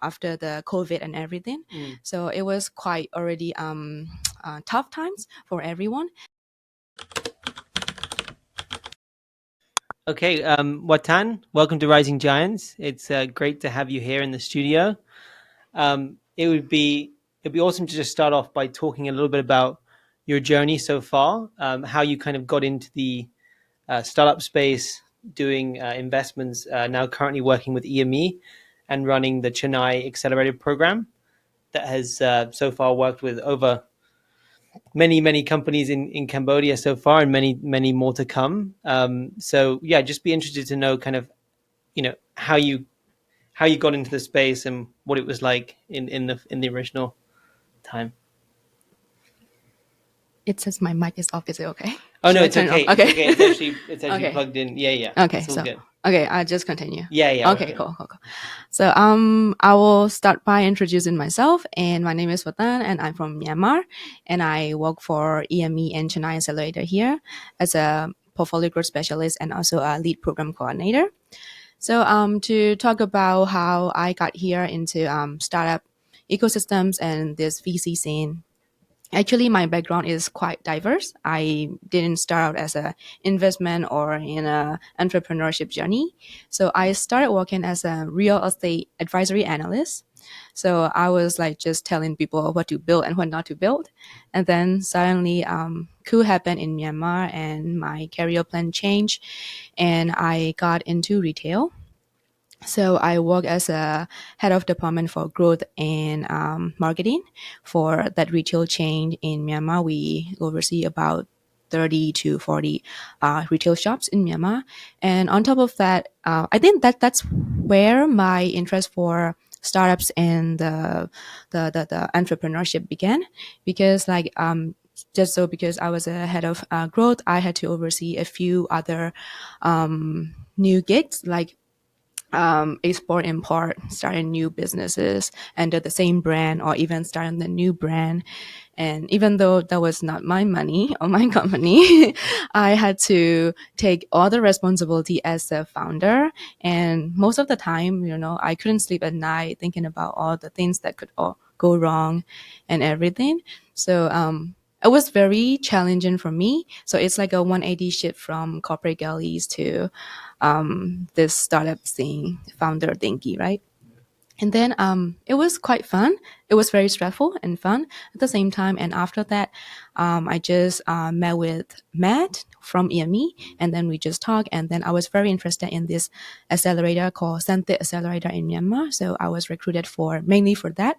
after the COVID and everything. So it was quite already tough times for everyone. Okay, Wathann, welcome to Rising Giants. It's great to have you here in the studio. It'd be awesome to just start off by talking a little bit about your journey so far, how you kind of got into the startup space, doing investments, now currently working with EME and running the Chenai Accelerator program that has so far worked with over many companies in Cambodia so far, and many more to come. So yeah, just be interested to know kind of how you got into the space and what it was like in the original time. It says my mic is off. Is it okay? Oh Should no, I it's turn it okay. on? Okay. It's actually Okay. plugged in. Yeah. Okay, It's all so good. okay, I'll just continue. Yeah. Okay, cool. So I will start by introducing myself, and my name is Wathann, and I'm from Myanmar, and I work for EME and Chenai Accelerator here as a portfolio growth specialist and also a lead program coordinator. So to talk about how I got here into startup ecosystems and this VC scene. Actually, my background is quite diverse. I didn't start out as a investment or in a entrepreneurship journey. So I started working as a real estate advisory analyst. So I was like just telling people what to build and what not to build. And then suddenly, coup happened in Myanmar, and my career plan changed, and I got into retail. So I work as a head of department for growth and marketing for that retail chain in Myanmar. We oversee about 30 to 40 retail shops in Myanmar. And on top of that, I think that's where my interest for startups and the entrepreneurship began, because because I was a head of growth, I had to oversee a few other new gigs like export import, starting new businesses under the same brand or even starting the new brand. And even though that was not my money or my company, I had to take all the responsibility as a founder. And most of the time, I couldn't sleep at night thinking about all the things that could all go wrong and everything. So it was very challenging for me. So it's like a 180 shift from corporate galleys to this startup scene, founder thingy, right? And then it was quite fun. It was very stressful and fun at the same time. And after that, I just met with Matt from EME, and then we just talked. And then I was very interested in this accelerator called Cnai Accelerator in Myanmar. So I was recruited for mainly for that,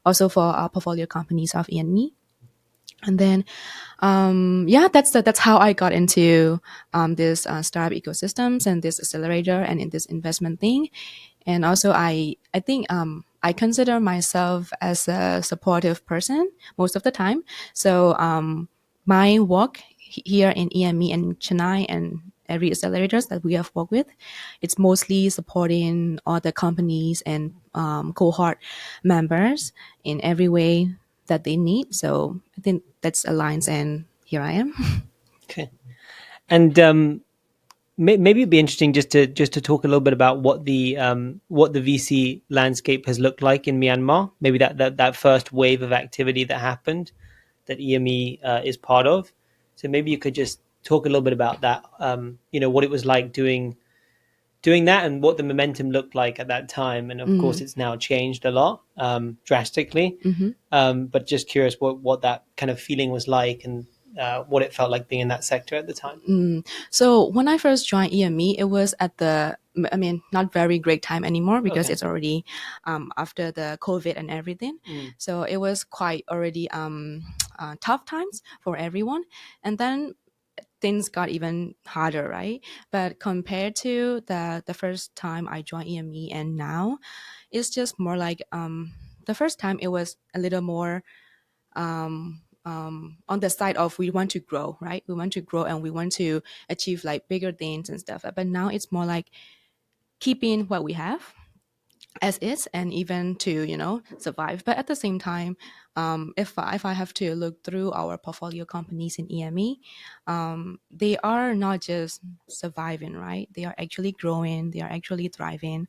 also for our portfolio companies of EME. And then that's how I got into this startup ecosystems and this accelerator and in this investment thing. And also I think I consider myself as a supportive person most of the time. So my work here in EME and Chenai and every accelerators that we have worked with, it's mostly supporting all the companies and cohort members in every way that they need. So I think that's aligns, and here I am. Okay. And maybe it'd be interesting just to talk a little bit about what the VC landscape has looked like in Myanmar. Maybe that first wave of activity that happened that EME is part of. So maybe you could just talk a little bit about that. What it was like doing that and what the momentum looked like at that time. And of course, it's now changed a lot, drastically. But just curious what that kind of feeling was like and what it felt like being in that sector at the time. So when I first joined EME, it was at not very great time anymore because Okay. it's already after the COVID and everything. So it was quite already tough times for everyone. And then things got even harder, right? But compared to the first time I joined EME and now, it's just more like the first time it was a little more on the side of we want to grow, right? We want to grow and we want to achieve like bigger things and stuff. But now it's more like keeping what we have as is and even to survive. But at the same time, if I have to look through our portfolio companies in EME, they are not just surviving, right? They are actually growing, they are actually thriving.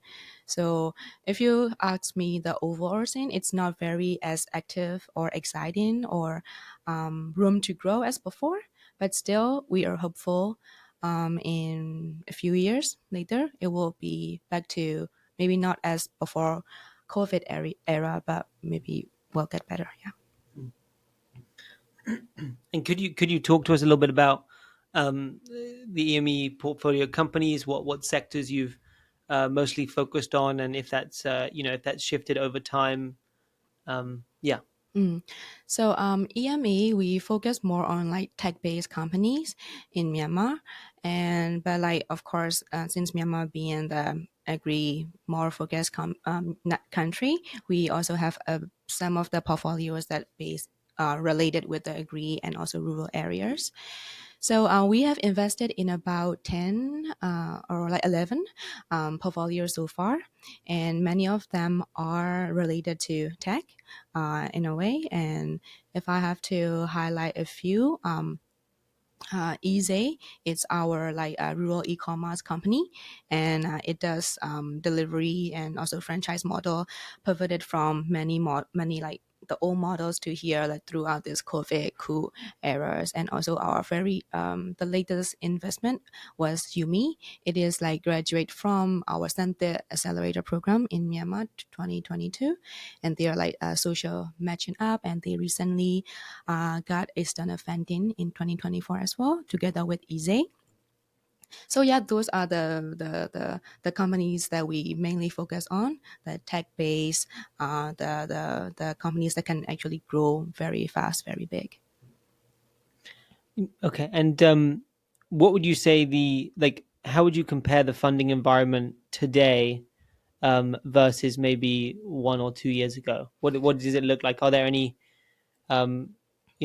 So if you ask me the overall scene, it's not very as active or exciting or room to grow as before, but still we are hopeful in a few years later, it will be back to maybe not as before COVID era, but maybe will get better. Yeah. And could you talk to us a little bit about the EME portfolio companies? What sectors you've mostly focused on, and if that's if that's shifted over time? Yeah. So EME, we focus more on like tech-based companies in Myanmar, and but like of course, since Myanmar being the agri more focused country, we also have some of the portfolios that base related with the agri and also rural areas. So we have invested in about 10 or like 11 portfolios so far, and many of them are related to tech in a way. And if I have to highlight a few, Easy, it's our like rural e-commerce company, and it does delivery and also franchise model, pivoted from many like the old models to here like throughout this COVID cool eras. And also our very the latest investment was Yumi. It is like graduate from our Cnai Accelerator program in Myanmar 2022, and they are like a social matching app, and they recently got external funding in 2024 as well, together with Easy. So yeah, those are the companies that we mainly focus on, the tech base, the companies that can actually grow very fast, very big. Okay. And what would you say the like? How would you compare the funding environment today versus maybe 1 or 2 years ago? What does it look like? Are there any um,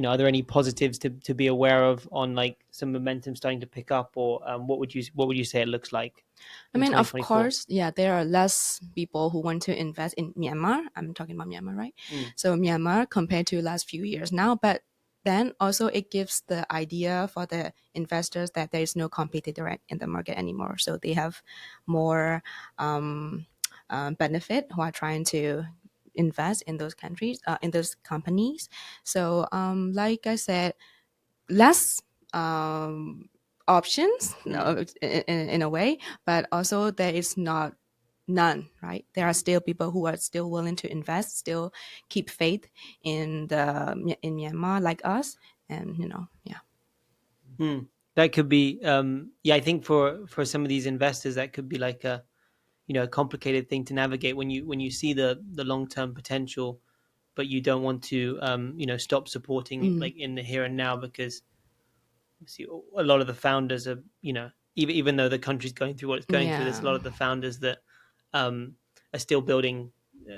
are there any positives to be aware of on like some momentum starting to pick up, or what would you say it looks like I in mean, of 2024? course, yeah, there are less people who want to invest in Myanmar. I'm talking about Myanmar, right? Mm, So Myanmar compared to last few years now, but then also it gives the idea for the investors that there is no competitor in the market anymore. So they have more benefit who are trying to invest in those countries, in those companies. So, like I said, less options mm, in a way, but also there is not none, right? There are still people who are still willing to invest, still keep faith in Myanmar like us, and yeah. mm. That could be I think for some of these investors that could be like a complicated thing to navigate when you see the long-term potential, but you don't want to stop supporting Mm, like in the here and now, because see a lot of the founders are even though the country's going through what it's going through, there's a yeah. lot of the founders that um, are still building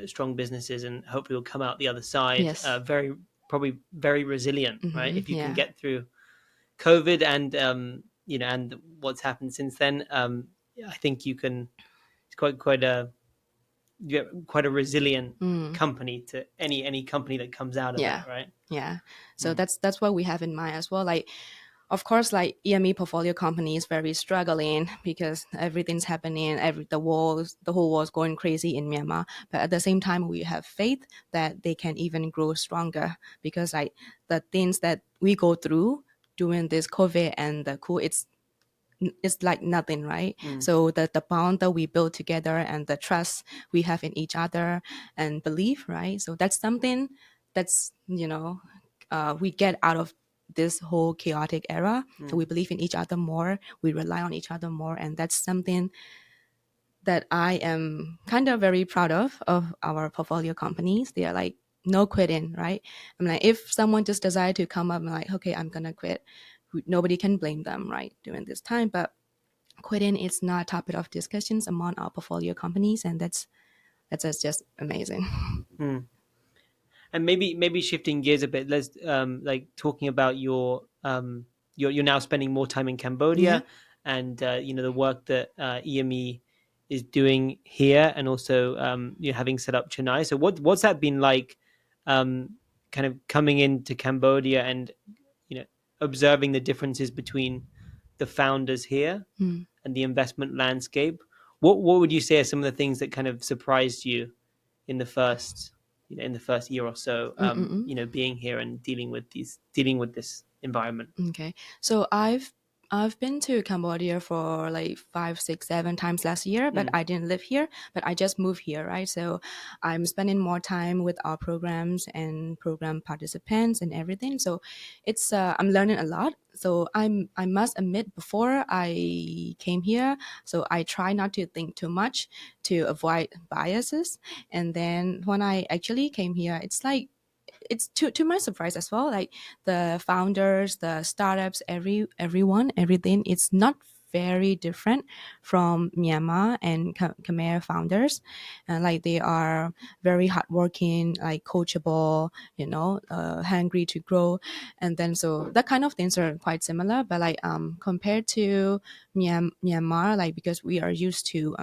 strong businesses and hopefully will come out the other side Yes. very probably very resilient, right? If you can Yeah. get through COVID and and what's happened since then, I think you can. It's quite a resilient Mm. company to any company that comes out of Yeah. that, right? Yeah. So Mm, that's what we have in mind as well. Like, of course, like EME portfolio company is very struggling because everything's happening. The whole world's going crazy in Myanmar. But at the same time, we have faith that they can even grow stronger, because like the things that we go through during this COVID and the coup, it's like nothing, right? mm, So the bond that we build together and the trust we have in each other and belief, right? So that's something that's we get out of this whole chaotic era. So mm, we believe in each other more, we rely on each other more, and that's something that I am kind of very proud of our portfolio companies. They are like no quitting, right? I'm like, if someone just decide to come up and like, okay, I'm gonna quit, nobody can blame them, right, during this time. But quitting is not a topic of discussions among our portfolio companies, and that's just amazing. mm. And maybe shifting gears a bit, let's like talking about you're now spending more time in Yeah. Cambodia, and the work that EME is doing here, and also you having set up Chennai. So what's that been like, kind of coming into Cambodia and you know observing the differences between the founders here Mm. and the investment landscape? what would you say are some of the things that kind of surprised you in the first in the first year or so, Mm-mm. being here and dealing with this environment? Okay. So I've been to Cambodia for like 5, 6, 7 times last year, but Mm, I didn't live here. But I just moved here, right? So I'm spending more time with our programs and program participants and everything. So it's I'm learning a lot. So I must admit before I came here, so I try not to think too much to avoid biases. And then when I actually came here, it's like it's to my surprise as well, like the founders, the startups, everyone, everything, it's not very different from Myanmar and Khmer founders. And like they are very hardworking, like coachable, hungry to grow. And then so that kind of things are quite similar, but like compared to Myanmar, like because we are used to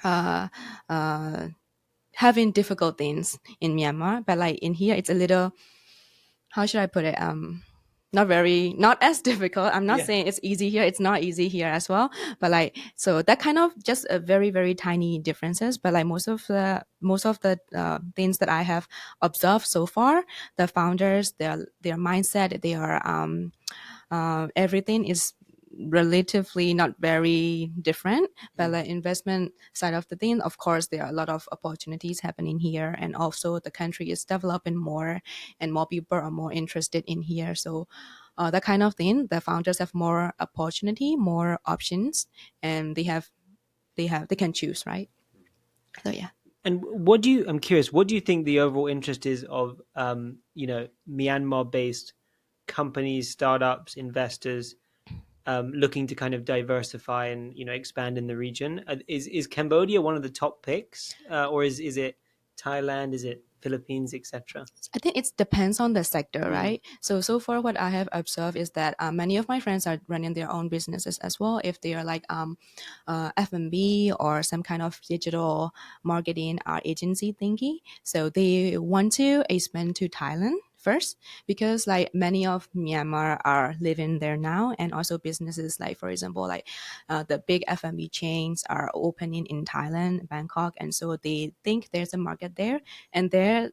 uh, uh, having difficult things in Myanmar, but like in here, it's a little, how should I put it? Not as difficult. I'm not yeah. saying it's easy here. It's not easy here as well. But like, so that kind of just a very, very tiny differences. But like most of the things that I have observed so far, the founders, their mindset, everything is relatively not very different, but Mm, the investment side of the thing, of course there are a lot of opportunities happening here, and also the country is developing more and more people are more interested in here. So that kind of thing, the founders have more opportunity, more options, and they can choose, right? So yeah. and I'm curious, what do you think the overall interest is of Myanmar based companies, startups, investors looking to kind of diversify and expand in the region? Is Cambodia one of the top picks, or is it Thailand? Is it Philippines, etc.? I think it depends on the sector, Mm, right? So far, what I have observed is that many of my friends are running their own businesses as well. If they are like F&B or some kind of digital marketing or agency thingy, so they want to expand to Thailand first, because like many of Myanmar are living there now, and also businesses like, for example, like the big F&B chains are opening in Thailand, Bangkok, and so they think there's a market there, and there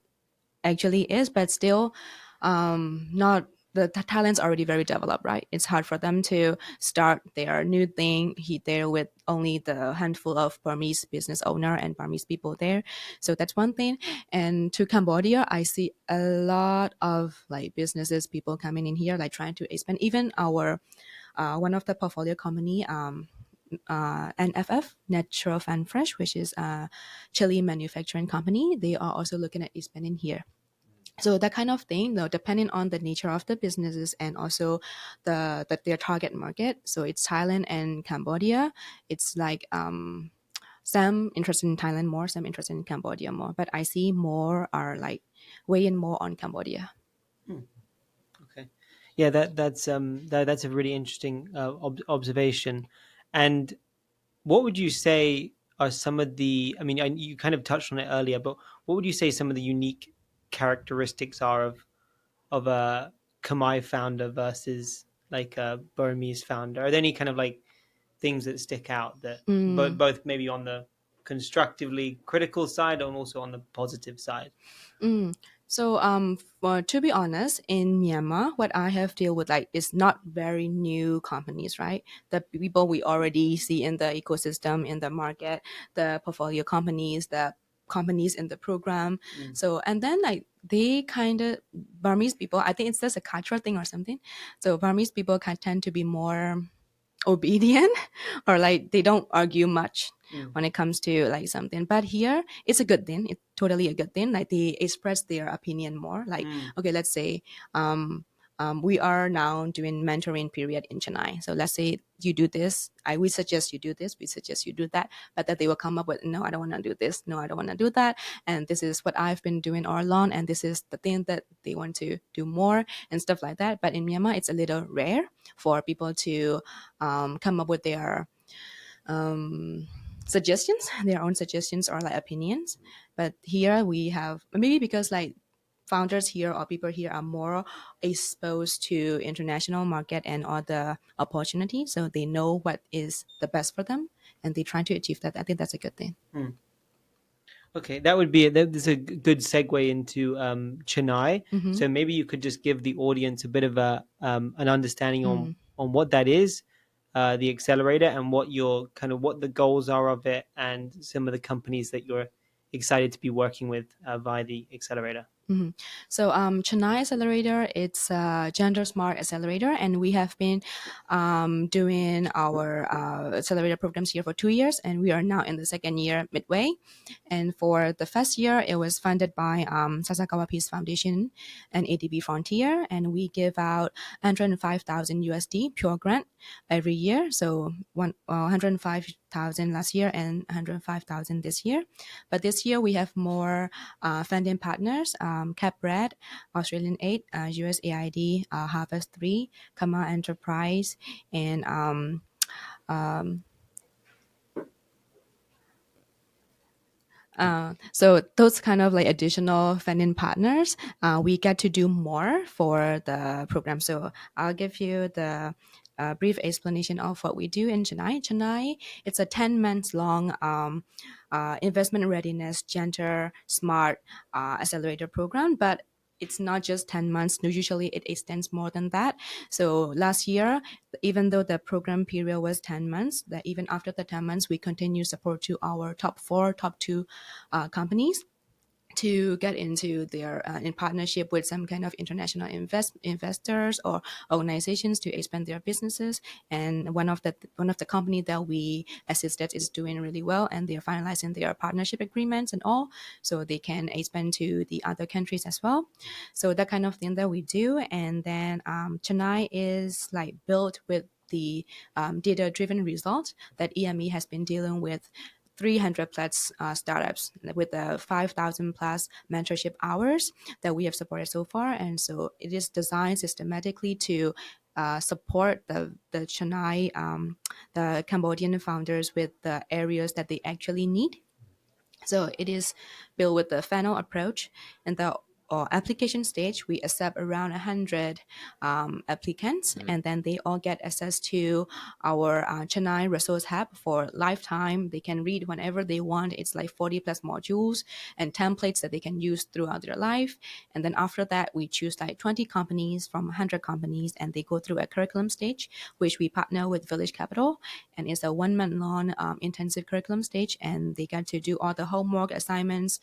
actually is, but still not, the talent's already very developed, right? It's hard for them to start their new thing there with only the handful of Burmese business owner and Burmese people there. So that's one thing. And to Cambodia, I see a lot of like businesses, people coming in here, like trying to expand. Even our one of the portfolio company, NFF, Natural Fan Fresh, which is a chili manufacturing company, they are also looking at expanding here. So that kind of thing, though, depending on the nature of the businesses and also their target market. So it's Thailand and Cambodia. It's like some interested in Thailand more, some interested in Cambodia more. But I see more are like weighing more on Cambodia. mm, okay. Yeah, that's a really interesting observation. And what would you say are some of the? I mean, you kind of touched on it earlier, but what would you say some of the unique characteristics are of a Khmer founder versus like a Burmese founder? Are there any kind of like things that stick out that Mm. both maybe on the constructively critical side and also on the positive side? Mm. So, to be honest, in Myanmar, what I have dealt with like is not very new companies, right? The people we already see in the ecosystem, in the market, the portfolio companies, the companies in the program. Mm, So, and then like they kind of Burmese people, I think it's just a cultural thing or something. So Burmese people can tend to be more obedient or like they don't argue much mm, when it comes to like something, but here it's a good thing, it's totally a good thing, like they express their opinion more, like mm, okay, let's say we are now doing mentoring period in Chennai, so let's say you do this, we suggest you do this, we suggest you do that, but that they will come up with, no, I don't want to do this, no, I don't want to do that, and this is what I've been doing all along, and this is the thing that they want to do more and stuff like that. But in Myanmar it's a little rare for people to come up with their um, suggestions, their own suggestions or like opinions. But here we have, maybe because like founders here or people here are more exposed to international market and all the opportunities, so they know what is the best for them, and they try to achieve that. I think that's a good thing. Okay, that's a good segue into Chenai. So maybe you could just give the audience a bit of an understanding on what that is, the accelerator, and what the goals are of it, and some of the companies that you're excited to be working with via the accelerator. So Chenai Accelerator, it's a gender smart accelerator, and we have been doing our accelerator programs here for 2 years, and we are now in the second year midway. And for the first year, it was funded by Sasakawa Peace Foundation and ADB Frontier, and we give out 105,000 USD pure grant every year. So 105,000 last year and 105,000 this year. But this year we have more funding partners: CapRed, Australian Aid, USAID, Harvest 3, Kama Enterprise, and so those kind of like additional funding partners, we get to do more for the program. So I'll give you the brief explanation of what we do in Chenai. Chenai, it's a 10 months long investment readiness, gender smart accelerator program, but it's not just 10 months. Usually it extends more than that. So last year, even though the program period was 10 months, that even after the 10 months, we continue support to our top 2 companies to get into their in partnership with some kind of international investors or organizations to expand their businesses. And one of the company that we assisted is doing really well, and they're finalizing their partnership agreements and all, so they can expand to the other countries as well. So that kind of thing that we do. And then Chenai is like built with the data-driven result that EME has been dealing with 300 plus startups with the 5,000 plus mentorship hours that we have supported so far. And so it is designed systematically to support the Chenai, the Cambodian founders with the areas that they actually need. So it is built with the funnel approach. And the application stage, we accept around 100 applicants, and then they all get access to our Chenai Resource Hub for lifetime. They can read whenever they want. It's like 40 plus modules and templates that they can use throughout their life. And then after that, we choose like 20 companies from 100 companies, and they go through a curriculum stage, which we partner with Village Capital. And it's a 1 month long intensive curriculum stage, and they get to do all the homework, assignments,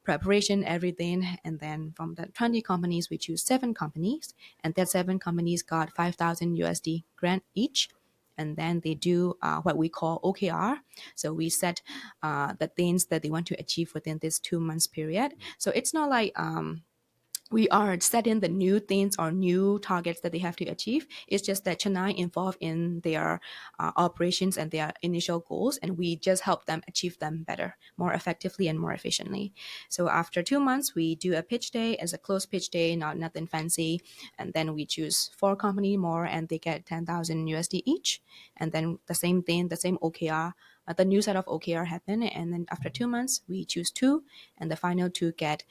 preparation, everything. And then from the 20 companies, we choose 7 companies, and that 7 companies got 5,000 USD grant each. And then they do what we call OKR. So we set the things that they want to achieve within this 2 months period. So it's not like we are setting the new things or new targets that they have to achieve. It's just that Chenai involved in their operations and their initial goals, and we just help them achieve them better, more effectively and more efficiently. So after 2 months, we do a pitch day as a closed pitch day, nothing fancy. And then we choose 4 company more, and they get 10,000 USD each. And then the same thing, the same OKR, the new set of OKR happen, and then after 2 months, we choose 2, and the final 2 get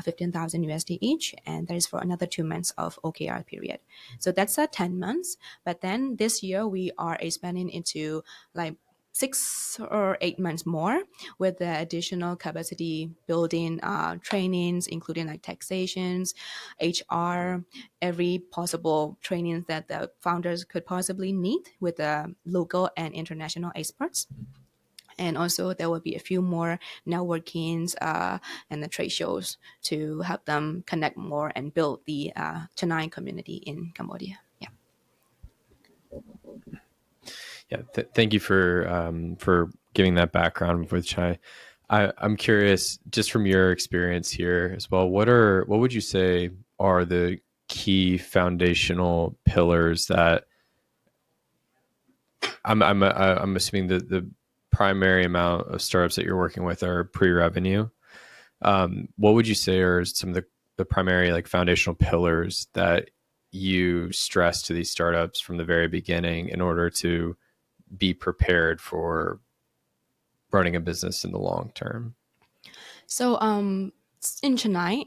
15,000 USD each, and that is for another 2 months of OKR period. So that's 10 months. But then this year, we are expanding into like 6 or 8 months more with the additional capacity building trainings, including like taxations, HR, every possible training that the founders could possibly need with the local and international experts. And also there will be a few more networkings and the trade shows to help them connect more and build the Chenai community in Cambodia. Yeah. Yeah, thank you for giving that background with Chai. I'm curious, just from your experience here as well, what would you say are the key foundational pillars that I'm assuming that the primary amount of startups that you're working with are pre-revenue. What would you say are some of the primary like foundational pillars that you stress to these startups from the very beginning in order to be prepared for running a business in the long term? So in Chenai,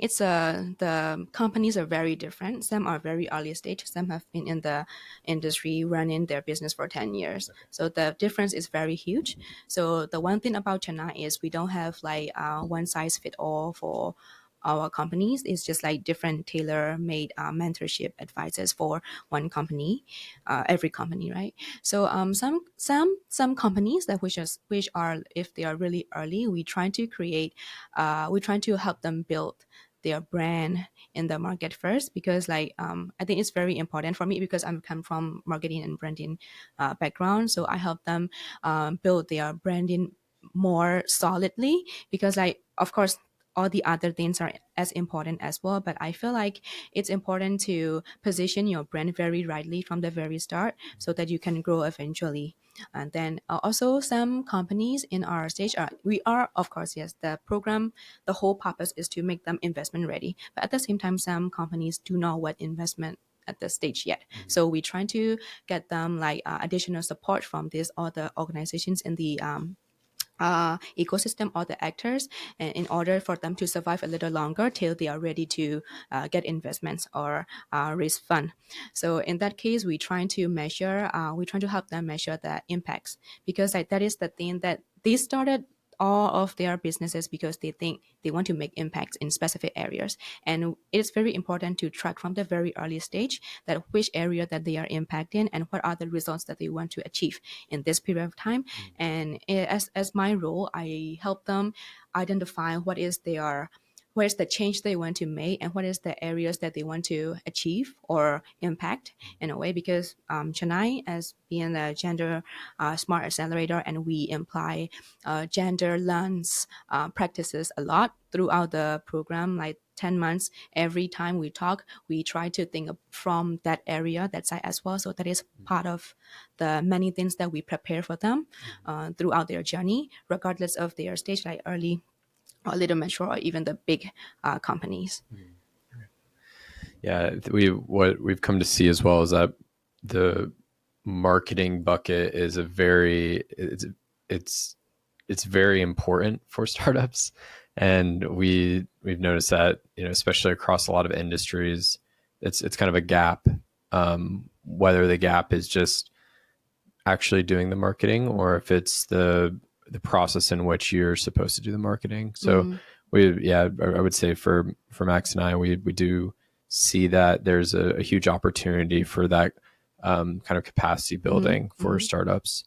the companies are very different. Some are very early stage. Some have been in the industry running their business for 10 years. So the difference is very huge. So the one thing about Chennai is we don't have like one size fit all for our companies. It's just like different tailor-made mentorship advices for one company, every company, right? So some companies that which are if they are really early, we try to help them build their brand in the market first, because like I think it's very important for me because I come from marketing and branding background. So I help them build their branding more solidly, because like of course all the other things are as important as well, but I feel like it's important to position your brand very rightly from the very start so that you can grow eventually. And then also some companies in our stage we are, of course, yes, the program, the whole purpose is to make them investment ready, but at the same time some companies do not want investment at this stage yet. So we try to get them like additional support from these other organizations in the ecosystem or the actors, and in order for them to survive a little longer till they are ready to get investments or raise fund. So in that case, we try to help them measure the impacts, because like that is the thing that they started all of their businesses because they think they want to make impacts in specific areas, and it is very important to track from the very early stage that which area that they are impacting and what are the results that they want to achieve in this period of time. And as my role, I help them identify what is the change they want to make and what is the areas that they want to achieve or impact in a way, because Chenai, as being a gender smart accelerator, and we imply gender lens practices a lot throughout the program, like 10 months. Every time we talk, we try to think from that area, that side as well. So that is part of the many things that we prepare for them throughout their journey, regardless of their stage, like early or little mature or even the big companies. Yeah, what we've come to see as well is that the marketing bucket is it's very important for startups, and we've noticed that, you know, especially across a lot of industries, it's kind of a gap. Whether the gap is just actually doing the marketing or if it's the process in which you're supposed to do the marketing. So I would say for Max and I, we do see that there's a huge opportunity for that kind of capacity building for startups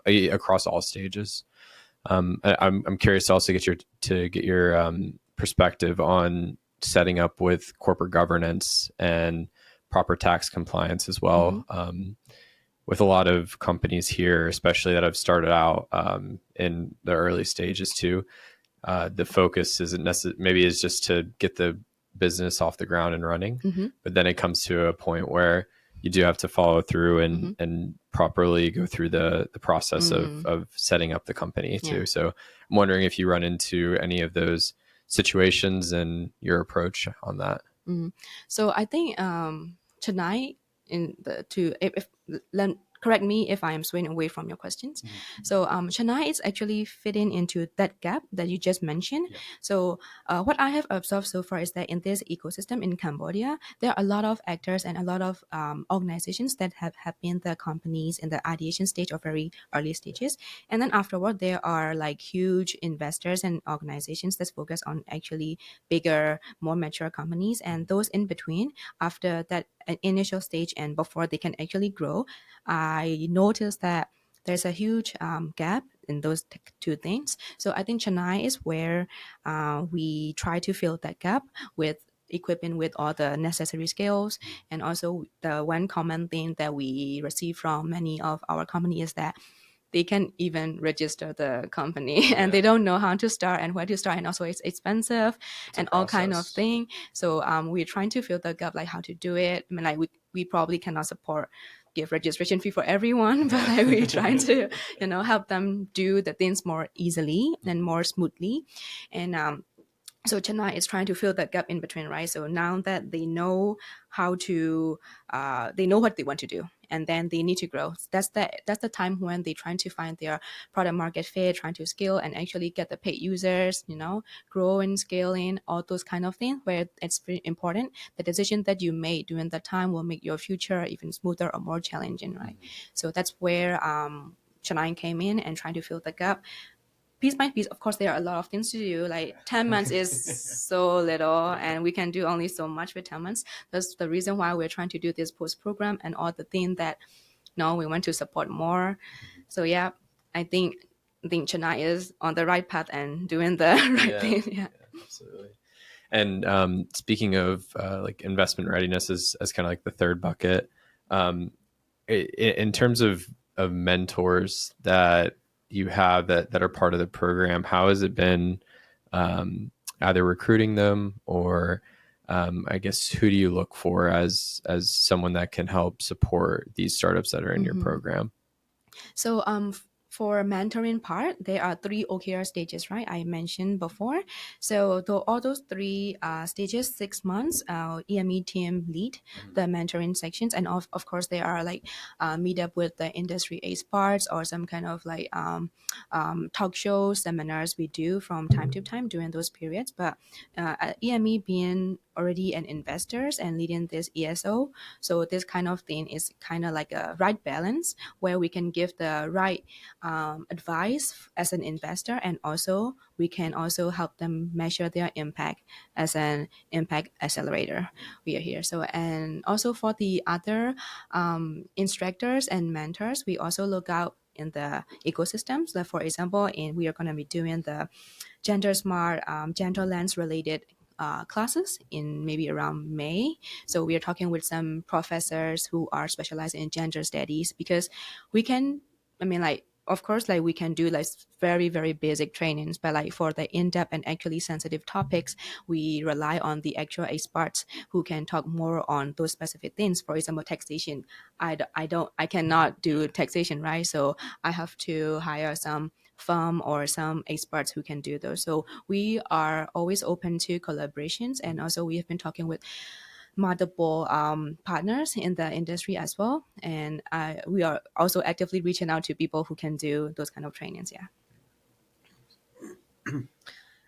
across all stages. I'm curious to also get your perspective on setting up with corporate governance and proper tax compliance as well. With a lot of companies here, especially that have started out in the early stages too, the focus isn't necessarily, maybe is just to get the business off the ground and running, but then it comes to a point where you do have to follow through and properly go through the process of setting up the company too. So I'm wondering if you run into any of those situations and your approach on that. So I think tonight correct me if I am swaying away from your questions. So Chenai is actually fitting into that gap that you just mentioned. So what I have observed so far is that in this ecosystem in Cambodia, there are a lot of actors and a lot of organizations that have been the companies in the ideation stage or very early stages. And then afterward, there are like huge investors and organizations that focus on actually bigger, more mature companies. And those in between, after that initial stage and before they can actually grow, I noticed that there's a huge gap in those two things. So I think Chennai is where we try to fill that gap with equipping with all the necessary skills. And also the one common thing that we receive from many of our companies is that they can't even register the company and they don't know how to start and where to start, and also it's expensive and all kind of thing. So we're trying to fill the gap, like how to do it. I mean, like we probably cannot give registration fee for everyone, but like we're trying to help them do the things more easily and more smoothly. And so Chennai is trying to fill that gap in between, right? So now that they know how to, they know what they want to do, and then they need to grow. That's the time when they're trying to find their product market fit, trying to scale and actually get the paid users, grow and scaling, all those kind of things where it's very important. The decision that you made during that time will make your future even smoother or more challenging, right? So that's where Chenai came in and trying to fill the gap. Piece by piece, of course, there are a lot of things to do. Like 10 months is so little, and we can do only so much with 10 months. That's the reason why we're trying to do this post program and all the things that we want to support more. So yeah, I think Chenai is on the right path and doing the right thing. Yeah, absolutely. And speaking of like investment readiness as kind of like the third bucket, in terms of mentors that you have that are part of the program, how has it been either recruiting them or I guess who do you look for as someone that can help support these startups that are in your program? So for mentoring part, there are 3 OKR stages, right? I mentioned before. So all those 3 stages, 6 months, EME team lead the mentoring sections. And of course, there are like meet up with the industry experts or some kind of like talk show seminars we do from time to time during those periods. But EME being already an investors and leading this ESO, so this kind of thing is kind of like a right balance where we can give the right advice as an investor, and also we can also help them measure their impact as an impact accelerator. We are here. So, and also for the other instructors and mentors, we also look out in the ecosystems. Like for example, we are going to be doing the gender smart, gender lens related classes in maybe around May. So we are talking with some professors who are specialized in gender studies, because we can, of course, like we can do like very, very basic trainings, but like for the in-depth and actually sensitive topics, we rely on the actual experts who can talk more on those specific things. For example, taxation. I cannot do taxation, right? So I have to hire some firm or some experts who can do those. So we are always open to collaborations, and also we have been talking with multiple partners in the industry as well, and we are also actively reaching out to people who can do those kind of trainings. Yeah.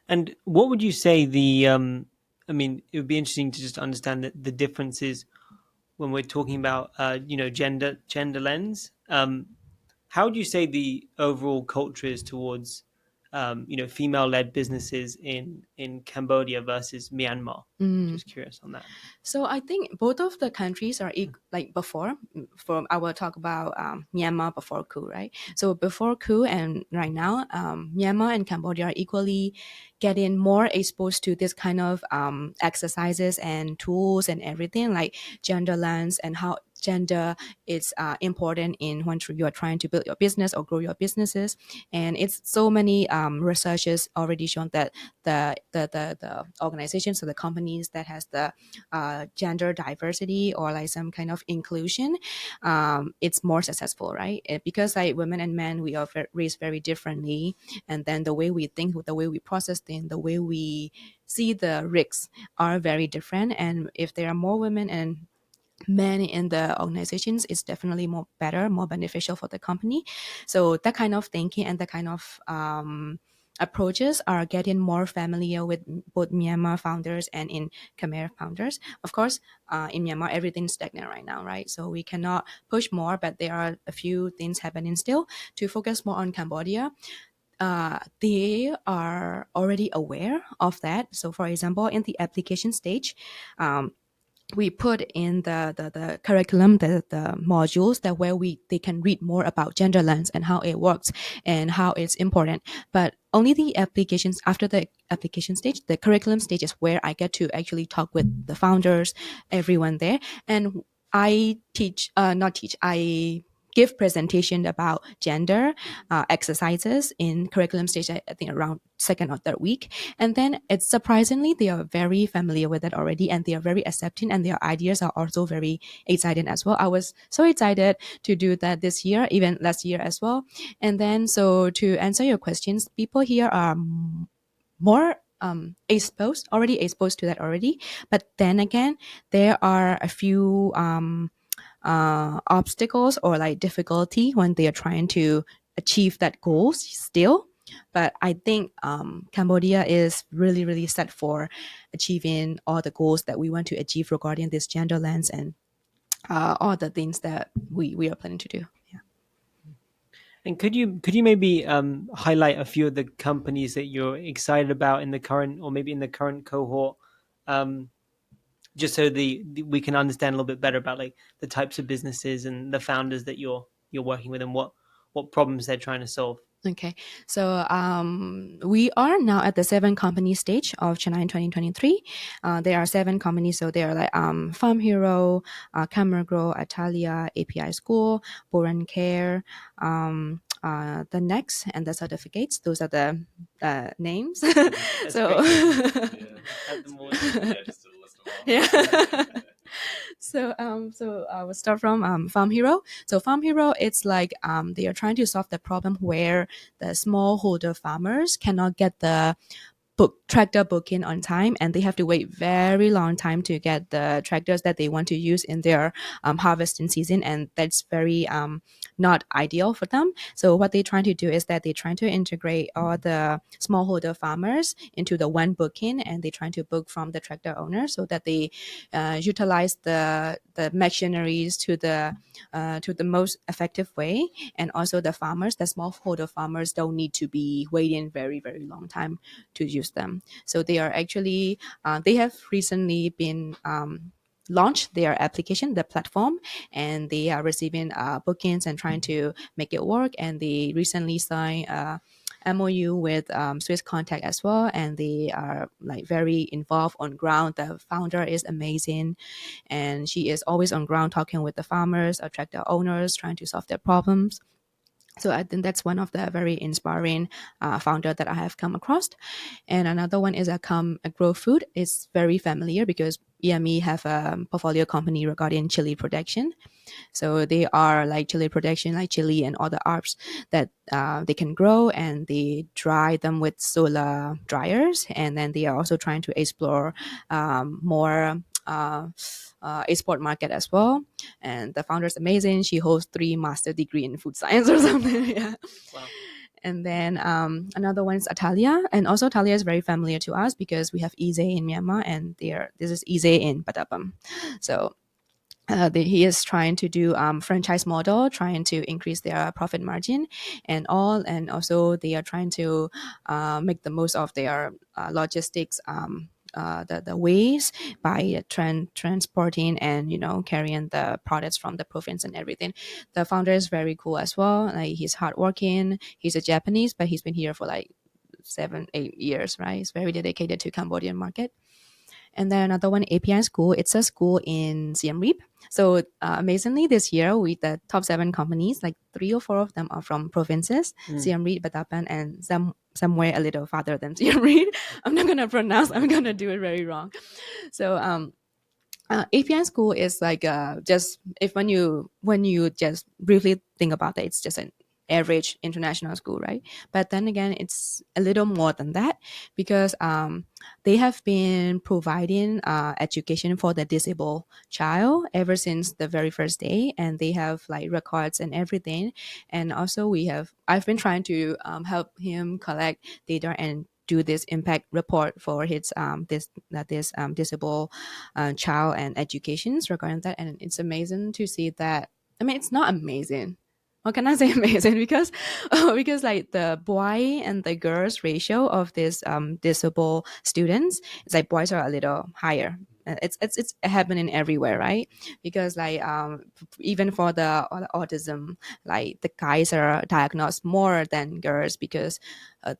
And what would you say it would be interesting to just understand the differences when we're talking about gender lens. How would you say the overall culture is towards female-led businesses in Cambodia versus Myanmar? Just curious on that. So I think both of the countries are like before. I will talk about Myanmar before coup, right? So before coup and right now, Myanmar and Cambodia are equally getting more exposed to this kind of exercises and tools and everything, like gender lens and how gender is important in when you are trying to build your business or grow your businesses. And it's so many researchers already shown that the organizations or the companies that has the gender diversity or like some kind of inclusion, it's more successful, right? Because like women and men, we are raised very differently, and then the way we think, the way we process things, the way we see the risks are very different. And if there are more women and men in the organizations, it's definitely more beneficial for the company. So that kind of thinking and that kind of approaches are getting more familiar with both Myanmar founders and in Khmer founders. Of course, in Myanmar, everything's stagnant right now, right? So we cannot push more, but there are a few things happening still to focus more on Cambodia. They are already aware of that. So for example, in the application stage, we put in the curriculum, the modules that where they can read more about gender lens and how it works and how it's important. But only the applications, after the application stage, the curriculum stage is where I get to actually talk with the founders, everyone there. And I I give presentation about gender exercises in curriculum stage, I think around second or third week. And then it's surprisingly, they are very familiar with it already, and they are very accepting, and their ideas are also very exciting as well. I was so excited to do that this year, even last year as well. And then, so to answer your questions, people here are more already exposed to that already. But then again, there are a few obstacles or like difficulty when they are trying to achieve that goals still. But I think Cambodia is really, really set for achieving all the goals that we want to achieve regarding this gender lens and all the things that we are planning to do. Yeah. And could you maybe highlight a few of the companies that you're excited about in the current, or maybe in the current cohort, just so we can understand a little bit better about like the types of businesses and the founders that you're working with and what problems they're trying to solve. Okay, so we are now at the 7 company stage of Chenai in 2023. There are 7 companies, so they are like Farm Hero, Camera Grow, Atalia, API School, Boran Care, the Next, and the certificates. Those are the names. So Have them all. Just to list them all. yeah. So I will start from Farm Hero. So Farm Hero, it's like they are trying to solve the problem where the smallholder farmers cannot get the tractor booking on time, and they have to wait very long time to get the tractors that they want to use in their harvesting season, and that's very not ideal for them. So what they're trying to do is that they're trying to integrate all the smallholder farmers into the one booking, and they're trying to book from the tractor owner so that they utilize the machineries to the most effective way, and also the farmers, the smallholder farmers, don't need to be waiting very, very long time to use them. So they are actually they have recently been launched their application, the platform, and they are receiving bookings and trying to make it work. And they recently signed a MOU with Swiss Contact as well, and they are like very involved on ground. The founder is amazing, and she is always on ground talking with the farmers, tractor owners, trying to solve their problems. So I think that's one of the very inspiring founder that I have come across. And another one is a Grow Food. It's very familiar because EME have a portfolio company regarding chili production. So they are like chili production, like chili and other herbs that they can grow, and they dry them with solar dryers. And then they are also trying to explore more export market as well. And the founder is amazing. She holds 3 master degree in food science or something. Yeah. Wow. And then another one is Atalia. And also Atalia is very familiar to us because we have Ise in Myanmar, and this is Ise in Patapam. So he is trying to do franchise model, trying to increase their profit margin and all. And also they are trying to make the most of their logistics the ways by transporting and carrying the products from the province and everything. The founder is very cool as well. Like, he's hardworking. He's a Japanese, but he's been here for like 7-8 years, right? He's very dedicated to Cambodian market. And then another one, API School. It's a school in Siem Reap. So amazingly, this year with the top 7 companies, like 3 or 4 of them are from provinces, Siem Reap, Batapan, and somewhere a little farther than Siem Reap. I'm not gonna pronounce. I'm gonna do it very wrong. So API School is like just when you just briefly think about it, it's just an average international school, right? But then again, it's a little more than that because they have been providing education for the disabled child ever since the very first day, and they have like records and everything. And also I've been trying to help him collect data and do this impact report for his disabled child and educations regarding that. And it's amazing to see that. I mean, it's not amazing. What can I say amazing? Because like the boy and the girls ratio of this disabled students, it's like boys are a little higher. It's happening everywhere, right? Because like even for the autism, like the guys are diagnosed more than girls because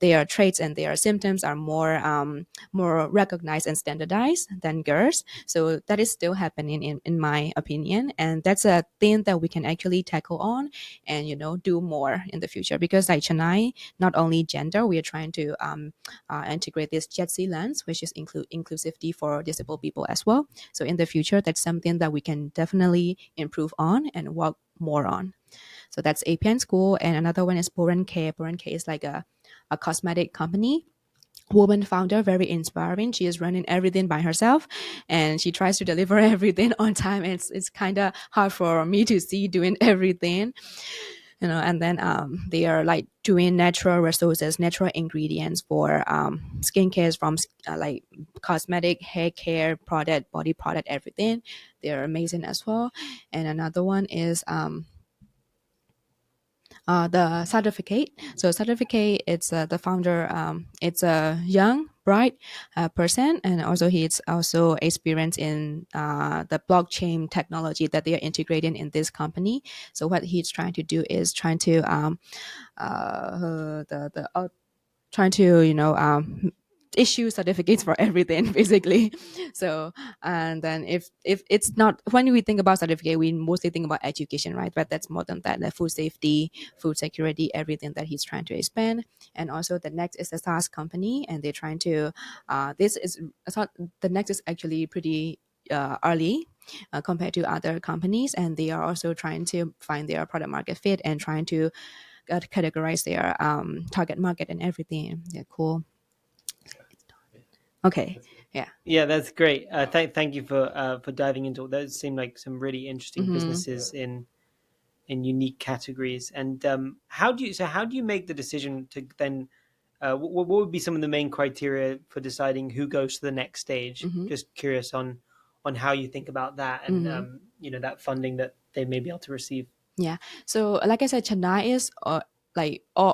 their traits and their symptoms are more recognized and standardized than girls. So that is still happening in my opinion, and that's a thing that we can actually tackle on and do more in the future. Because like Chenai, not only gender, we are trying to integrate this JETSI lens, which is inclusivity for disabled people as well. So in the future, that's something that we can definitely improve on and work more on. So that's APN School. And another one is Boran Care. Boran Care is like a cosmetic company. woman founder, very inspiring. She is running everything by herself, and she tries to deliver everything on time. It's kind of hard for me to see doing everything, and then they are like doing natural resources, natural ingredients for skincare, from like cosmetic, hair care product, body product, everything. They're amazing as well. And another one is the certificate. So certificate, it's the founder. It's a young, bright person, and also he's also experienced in the blockchain technology that they are integrating in this company. So what he's trying to do is trying to trying to issue certificates for everything basically. So, and then if it's not, when we think about certificate, we mostly think about education, right? But that's more than that, like food safety, food security, everything that he's trying to expand. And also the next is a SaaS company, and they're trying to this is, I thought the next is actually pretty early compared to other companies, and they are also trying to find their product market fit and trying to categorize their target market and everything. Yeah, cool. Okay. Yeah. Yeah, that's great. Thank you for diving into all those. Seem like some really interesting businesses in unique categories. And how do you make the decision to then? What would be some of the main criteria for deciding who goes to the next stage? Just curious on how you think about that, and that funding that they may be able to receive. Yeah. So like I said, Chenai is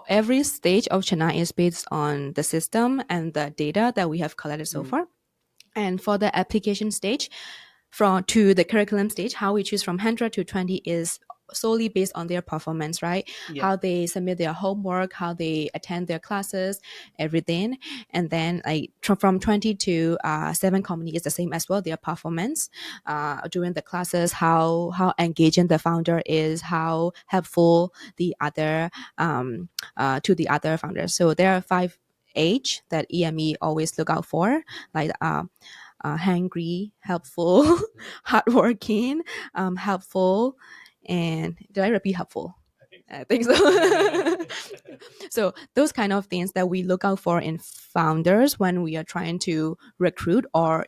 every stage of Chenai is based on the system and the data that we have collected so far. And for the application stage, from to the curriculum stage, how we choose from 100 to 20 is solely based on their performance, right? Yeah. How they submit their homework, how they attend their classes, everything. And then like from 20 to 7 company is the same as well, their performance during the classes, how engaging the founder is, how helpful the other to the other founders. So there are 5 H that EME always look out for, like hungry, helpful, hardworking, helpful, and did I repeat helpful? I think so. So those kind of things that we look out for in founders when we are trying to recruit or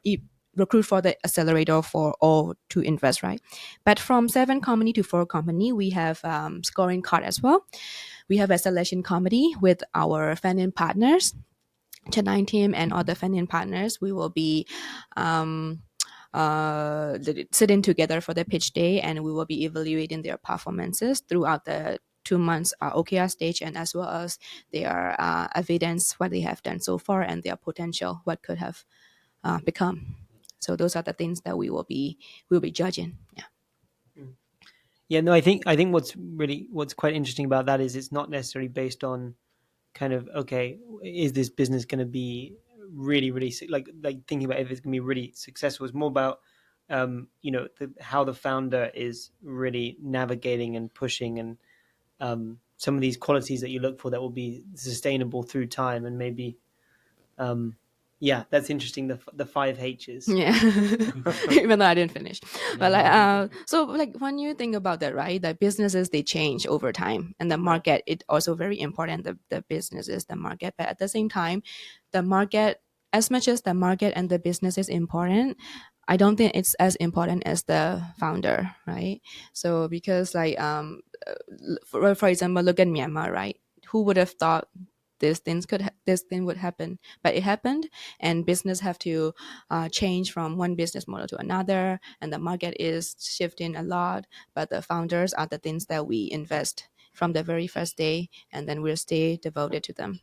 recruit for the accelerator for or to invest, right? But from 7 company to 4 company, we have scoring card as well. We have a selection committee with our funding partners, Chenai team and other funding partners. We will be sitting together for the pitch day, and we will be evaluating their performances throughout the 2 months OKR stage, and as well as their evidence, what they have done so far, and their potential, what could have become. So those are the things that we'll be judging. Yeah. Yeah, no, I think what's quite interesting about that is it's not necessarily based on kind of, okay, is this business going to be really like thinking about if it's going to be really successful. It's more about how the founder is really navigating and pushing, and some of these qualities that you look for that will be sustainable through time, and maybe yeah, that's interesting. The 5 H's. Yeah, even though I didn't finish, but like so like when you think about that, right? The businesses, they change over time, and the market, it also very important. The businesses, the market, but at the same time, the market, as much as the market and the business is important, I don't think it's as important as the founder, right? So because like for example, look at Myanmar, right? Who would have thought this thing would happen? But it happened, and business have to change from one business model to another, and the market is shifting a lot. But the founders are the things that we invest from the very first day, and then we'll stay devoted to them.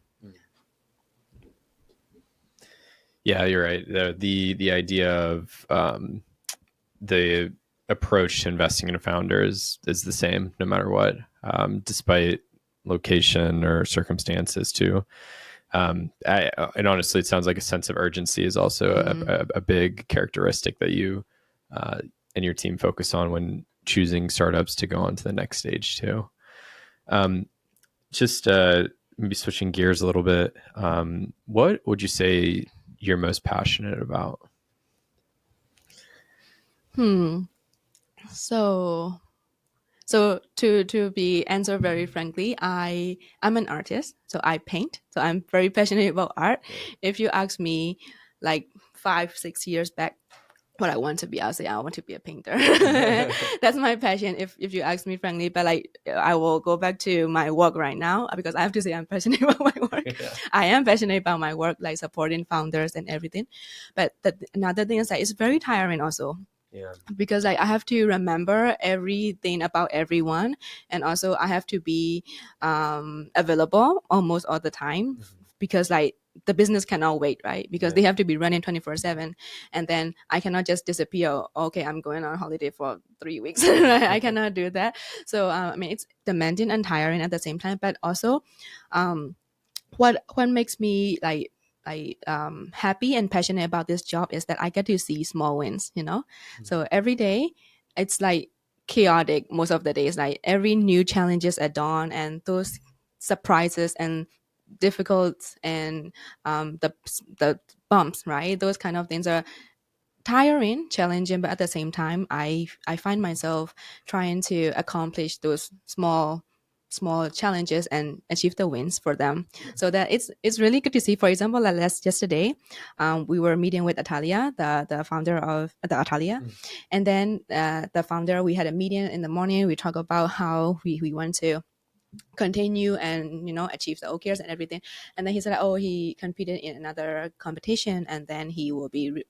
Yeah, you're right. The idea of the approach to investing in a founder is the same no matter what, despite location or circumstances too. And honestly, it sounds like a sense of urgency is also a big characteristic that you and your team focus on when choosing startups to go on to the next stage too. Just maybe switching gears a little bit, what would you say you're most passionate about? So So to be answer very frankly, I'm an artist, so I paint. So I'm very passionate about art. If you ask me, like 5-6 years back, what I want to be, I'll say I want to be a painter. That's my passion. If you ask me frankly, but like I will go back to my work right now because I have to say I'm passionate about my work. Yeah. I am passionate about my work, like supporting founders and everything. But another thing is that it's very tiring also Yeah. because like I have to remember everything about everyone, and also I have to be available almost all the time because like the business cannot wait, right? Because they have to be running 24/7, and then I cannot just disappear. Okay, I'm going on holiday for 3 weeks. Right? I cannot do that. So I mean, it's demanding and tiring at the same time, but also um, what makes me like happy and passionate about this job is that I get to see small wins, you know. So every day it's like chaotic most of the days, like every new challenges at dawn, and those surprises and difficult and the bumps, right? Those kind of things are tiring, challenging, but at the same time, I find myself trying to accomplish those small challenges and achieve the wins for them. So that it's really good to see. For example, like last yesterday, we were meeting with Atalia, the founder of the Atalia, and then the founder, we had a meeting in the morning. We talk about how we want to continue and achieve the OKRs and everything. And then he said, oh, he competed in another competition, and then he will be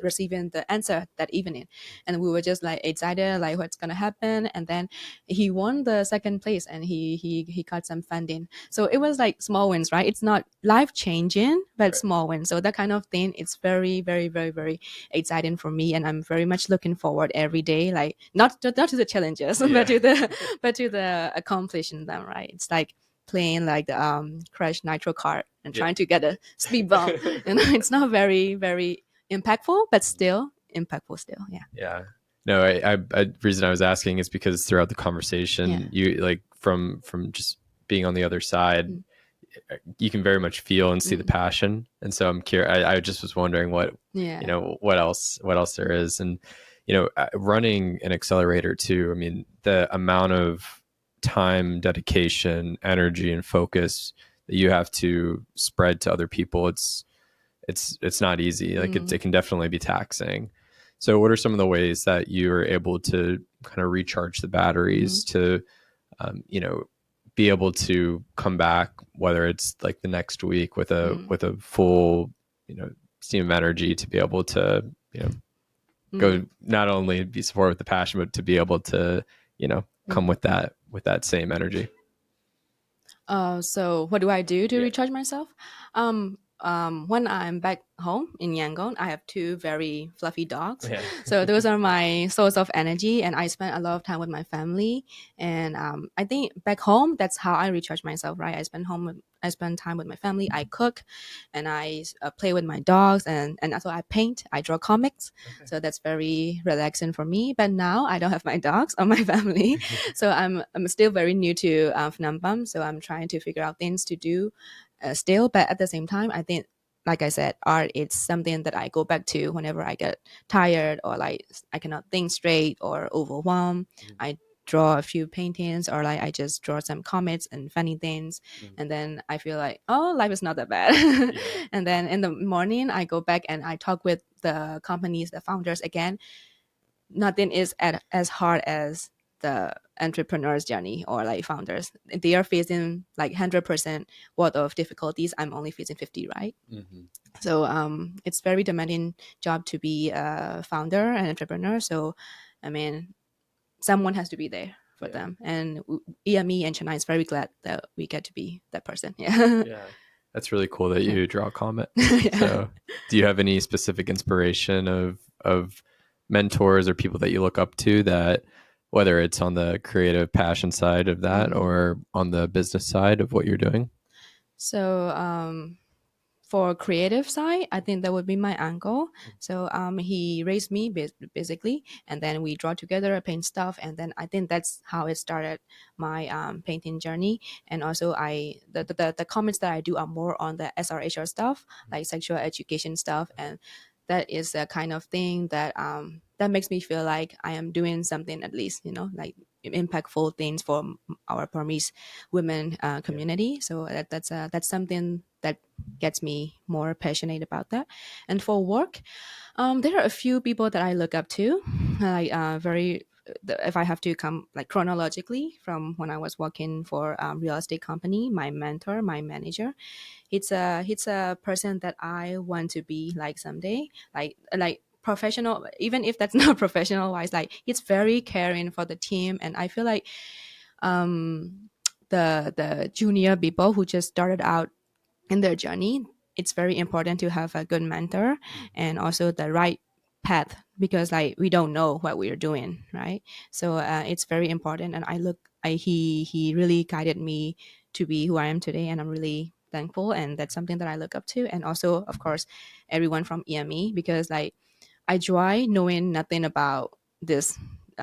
receiving the answer that evening. And we were just like excited, like what's gonna happen. And then he won the second place, and he got some funding. So it was like small wins, right? It's not life changing, but small wins. So that kind of thing, it's very very very very exciting for me, and I'm very much looking forward every day, like not to the challenges, but to the accomplishing them, right? It's like playing like the Crash Nitro kart and trying to get a speed bump. It's not very very impactful, but still impactful still. Yeah. Yeah. No, reason I was asking is because throughout the conversation, you like from just being on the other side, you can very much feel and see the passion. And so I'm curious. I just was wondering what what else there is, and running an accelerator too. I mean, the amount of time, dedication, energy, and focus that you have to spread to other people, it's not easy. Like it can definitely be taxing. So what are some of the ways that you are able to kind of recharge the batteries to, be able to come back, whether it's like the next week with a full, steam of energy to be able to, go not only be supported with the passion, but to be able to, come with that same energy. So what do I do to recharge myself? When I'm back home in Yangon, I have two very fluffy dogs. So those are my source of energy, and I spend a lot of time with my family. And I think back home, that's how I recharge myself, right? I spend time with my family. I cook, and I play with my dogs, and also I paint. I draw comics. So that's very relaxing for me. But now I don't have my dogs or my family, so I'm still very new to Phnom Penh. So I'm trying to figure out things to do still. But at the same time, I think, like I said, art is something that I go back to whenever I get tired or like I cannot think straight or overwhelmed. I draw a few paintings, or like I just draw some comics and funny things, and then I feel like, oh, life is not that bad. And then in the morning I go back and I talk with the companies, the founders again. Nothing is as hard as the entrepreneur's journey or like founders. They are facing like 100% worth of difficulties. I'm only facing 50, right? So it's very demanding job to be a founder and entrepreneur. So I mean, someone has to be there for them, and EME and Chenai is very glad that we get to be that person. Yeah, that's really cool that you draw comics. So do you have any specific inspiration of mentors or people that you look up to, that whether it's on the creative passion side of that or on the business side of what you're doing? So for creative side, I think that would be my uncle. So he raised me basically, and then we draw together, paint stuff, and then I think that's how it started my painting journey. And also the comments that I do are more on the SRHR stuff, like sexual education stuff, and that is the kind of thing that that makes me feel like I am doing something, at least, like impactful things for our Burmese women community. So that's something that gets me more passionate about that. And for work, there are a few people that I look up to, like if I have to come like chronologically from when I was working for a real estate company, my mentor, my manager, he's a person that I want to be like someday, like professional, even if that's not professional wise, like he's very caring for the team. And I feel like the junior people who just started out in their journey, it's very important to have a good mentor and also the right path, because like we don't know what we're doing, right? So it's very important. And he really guided me to be who I am today, and I'm really thankful. And that's something that I look up to. And also, of course, everyone from EME, because like I joined knowing nothing about this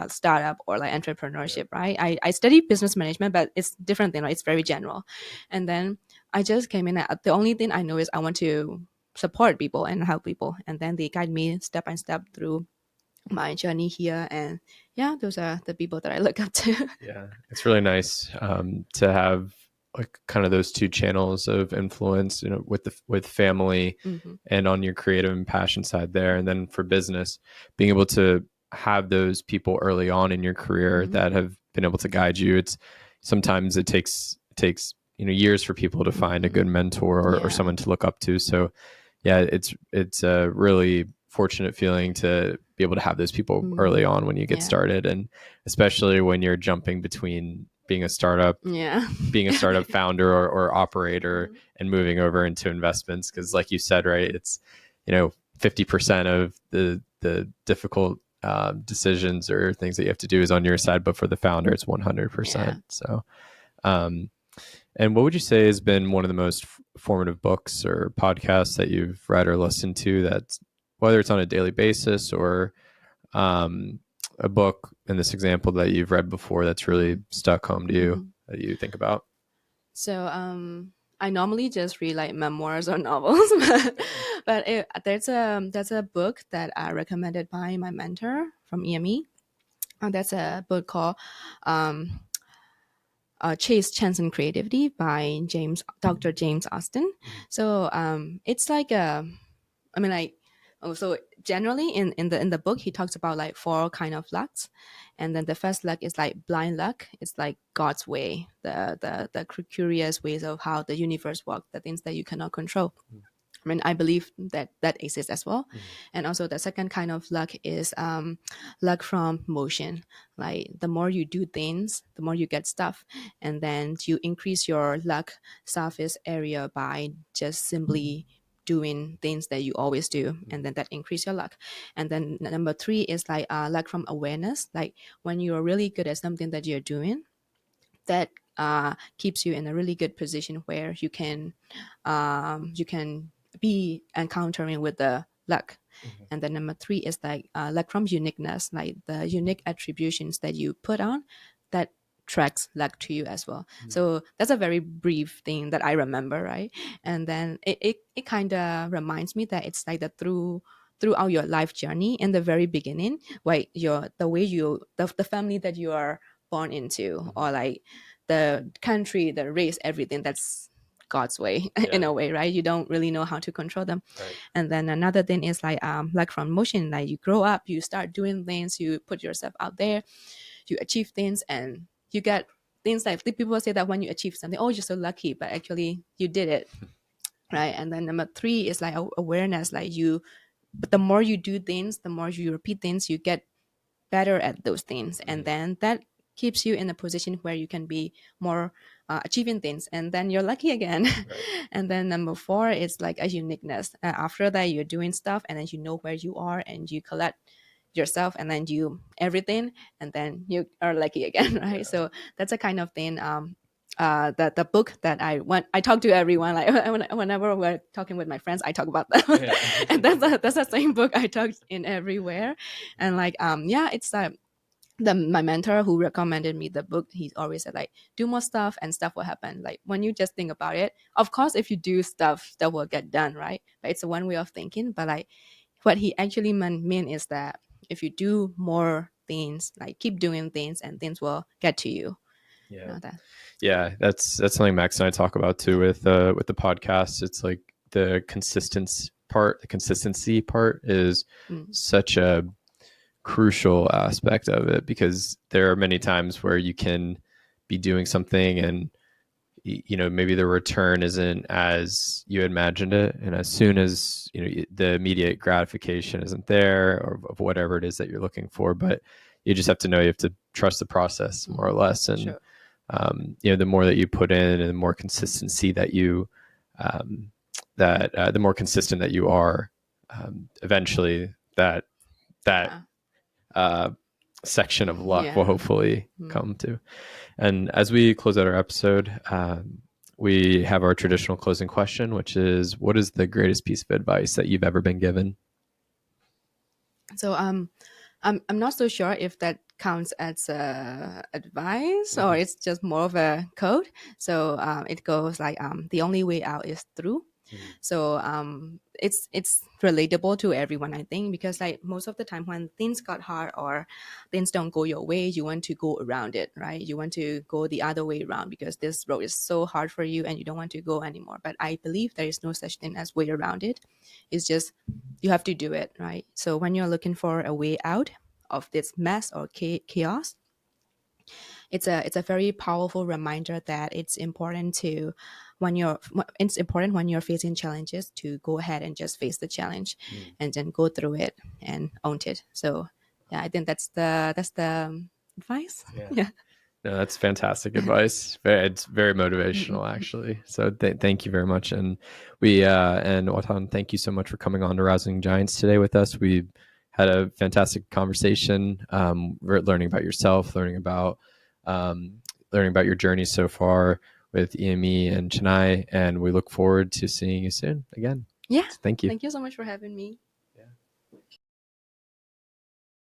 startup or like entrepreneurship, right? I studied business management, but it's different thing, right? It's very general. And then I just came in. The only thing I know is I want to support people and help people. And then they guide me step by step through my journey here. And yeah, those are the people that I look up to. Yeah, it's really nice to have like kind of those two channels of influence, you know, with family and on your creative and passion side there, and then for business, being able to have those people early on in your career that have been able to guide you. It's sometimes it takes years for people to find a good mentor or someone to look up to. So yeah, it's a really fortunate feeling to be able to have those people early on when you get started, and especially when you're jumping between being a startup founder or operator and moving over into investments, because like you said, right, it's 50% of the difficult decisions or things that you have to do is on your side, but for the founder it's 100%. So and what would you say has been one of the most formative books or podcasts that you've read or listened to, that's whether it's on a daily basis or a book in this example that you've read before that's really stuck home to you that you think about? So I normally just read like memoirs or novels, but there's a book that I recommended by my mentor from EME. That's a book called Chase Chance and Creativity by Dr. James Austin. So it's like so generally in the book he talks about like 4 kind of lucks, and then the first luck is like blind luck. It's like God's way, the curious ways of how the universe works, the things that you cannot control. I mean, I believe that exists as well. And also the second kind of luck is luck from motion. Like the more you do things, the more you get stuff. And then you increase your luck surface area by just simply doing things that you always do. And then that increase your luck. And then number 3 is like luck from awareness. Like when you're really good at something that you're doing, that keeps you in a really good position where you can be encountering with the luck. And then number 3 is like luck from uniqueness, like the unique attributions that you put on that tracks luck to you as well. So that's a very brief thing that I remember, right? And then it kind of reminds me that it's like throughout your life journey, in the very beginning, like the family that you are born into, or like the country, the race, everything, that's God's way in a way, right? You don't really know how to control them. Right. And then another thing is like from motion, like you grow up, you start doing things, you put yourself out there, you achieve things, and you get things. Like people say that when you achieve something, oh, you're so lucky, but actually you did it. Right. And then number 3 is like awareness, like but the more you do things, the more you repeat things, you get better at those things. And then that keeps you in a position where you can be more achieving things, and then you're lucky again. Right. And then number 4 is like a uniqueness. After that, you're doing stuff, and then you know where you are, and you collect yourself, and then you everything, and then you are lucky again. Right. So that's a kind of thing. The book that I talk to everyone, like whenever we're talking with my friends, I talk about them. And that's the same book I talk in everywhere. And like it's my mentor who recommended me the book, he always said like, do more stuff and stuff will happen. Like when you just think about it, of course if you do stuff, that will get done, right? But it's one way of thinking. But like what he actually mean is that if you do more things, like keep doing things, and things will get to you. Yeah. You know that. Yeah, that's something Max and I talk about too with the podcast. It's like the consistency part is such a crucial aspect of it, because there are many times where you can be doing something and maybe the return isn't as you imagined it, and as soon as the immediate gratification isn't there, or of whatever it is that you're looking for, but you just have to know, you have to trust the process more or less. And Sure. the more that you put in, and the more consistency that you the more consistent that you are, eventually that section of luck will hopefully come to. And as we close out our episode, we have our traditional closing question, which is, what is the greatest piece of advice that you've ever been given? So I'm not so sure if that counts as advice or it's just more of a code. So it goes like, the only way out is through. So it's relatable to everyone, I think, because like most of the time when things got hard or things don't go your way, you want to go around it, right? You want to go the other way around because this road is so hard for you and you don't want to go anymore. But I believe there is no such thing as way around it. It's just you have to do it, right? So when you're looking for a way out of this mess or chaos, it's a very powerful reminder that it's important when you're facing challenges to go ahead and just face the challenge and then go through it and own it. So yeah, I think that's the advice. Yeah. No, that's fantastic advice. It's very motivational, actually. So thank you very much. And and Wathann, thank you so much for coming on to Rousing Giants today with us. We had a fantastic conversation, learning about yourself, learning about your journey so far with EME and Chenai, and we look forward to seeing you soon again. Yeah. So thank you. Thank you so much for having me.